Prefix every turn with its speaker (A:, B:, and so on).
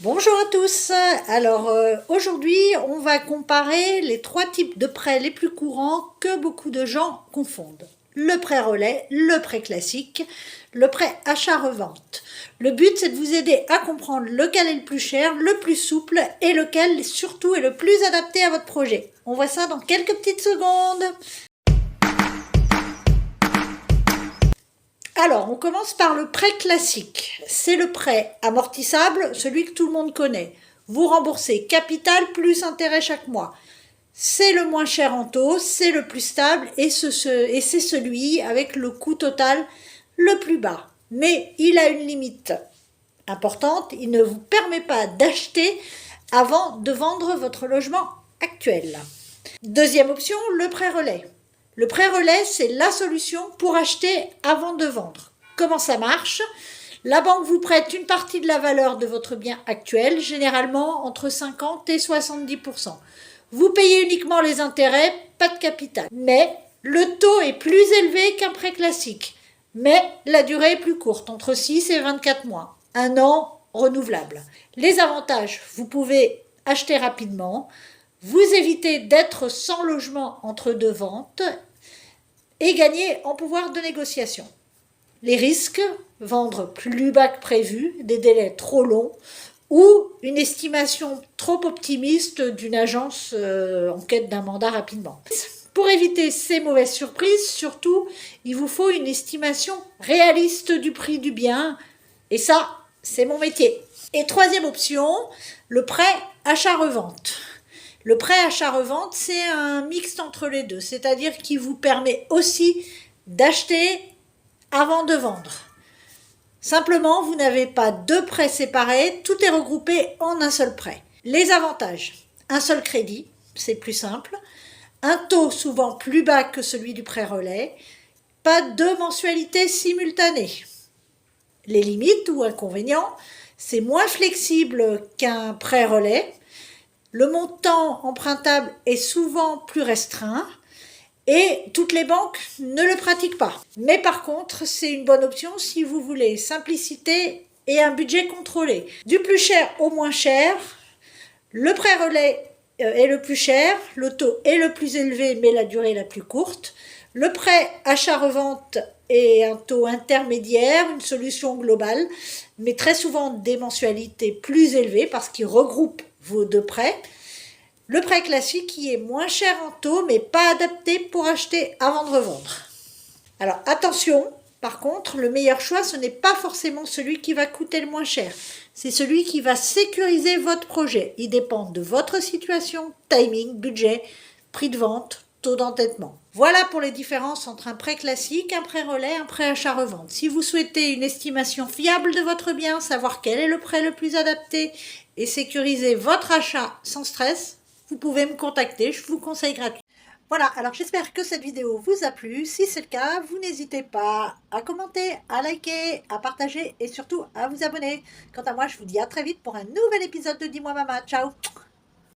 A: Bonjour à tous. Alors aujourd'hui, on va comparer les trois types de prêts les plus courants que beaucoup de gens confondent. Le prêt relais, le prêt classique, le prêt achat-revente. Le but, c'est de vous aider à comprendre lequel est le plus cher, le plus souple et lequel surtout est le plus adapté à votre projet. On voit ça dans quelques petites secondes. Alors, on commence par le prêt classique. C'est le prêt amortissable, celui que tout le monde connaît. Vous remboursez capital plus intérêt chaque mois. C'est le moins cher en taux, c'est le plus stable et c'est celui avec le coût total le plus bas. Mais il a une limite importante, il ne vous permet pas d'acheter avant de vendre votre logement actuel. Deuxième option, le prêt relais. Le prêt relais, c'est la solution pour acheter avant de vendre. Comment ça marche? La banque vous prête une partie de la valeur de votre bien actuel, généralement entre 50 et 70%. Vous payez uniquement les intérêts, pas de capital. Mais le taux est plus élevé qu'un prêt classique. Mais la durée est plus courte, entre 6 et 24 mois. Un an renouvelable. Les avantages, vous pouvez acheter rapidement, vous évitez d'être sans logement entre deux ventes et gagner en pouvoir de négociation. Les risques, vendre plus bas que prévu, des délais trop longs ou une estimation trop optimiste d'une agence en quête d'un mandat rapidement. Pour éviter ces mauvaises surprises, surtout, il vous faut une estimation réaliste du prix du bien et ça, c'est mon métier. Et troisième option, le prêt achat-revente. Le prêt achat-revente, c'est un mixte entre les deux, c'est-à-dire qu'il vous permet aussi d'acheter avant de vendre. Simplement, vous n'avez pas deux prêts séparés, tout est regroupé en un seul prêt. Les avantages, un seul crédit, c'est plus simple, un taux souvent plus bas que celui du prêt relais, pas de mensualité simultanée. Les limites ou inconvénients, c'est moins flexible qu'un prêt relais, le montant empruntable est souvent plus restreint et toutes les banques ne le pratiquent pas. Mais par contre, c'est une bonne option si vous voulez simplicité et un budget contrôlé. Du plus cher au moins cher, le prêt relais est le plus cher, le taux est le plus élevé mais la durée est la plus courte. Le prêt achat-revente est un taux intermédiaire, une solution globale, mais très souvent des mensualités plus élevées parce qu'il regroupe vos deux prêts. Le prêt classique qui est moins cher en taux mais pas adapté pour acheter avant de revendre. Alors attention, par contre, le meilleur choix, ce n'est pas forcément celui qui va coûter le moins cher. C'est celui qui va sécuriser votre projet. Il dépend de votre situation, timing, budget, prix de vente, taux d'endettement. Voilà pour les différences entre un prêt classique, un prêt relais, un prêt achat-revente. Si vous souhaitez une estimation fiable de votre bien, savoir quel est le prêt le plus adapté et sécuriser votre achat sans stress, vous pouvez me contacter, je vous conseille gratuit. Voilà, alors j'espère que cette vidéo vous a plu. Si c'est le cas, vous n'hésitez pas à commenter, à liker, à partager et surtout à vous abonner. Quant à moi, je vous dis à très vite pour un nouvel épisode de Dis-moi Maman. Ciao!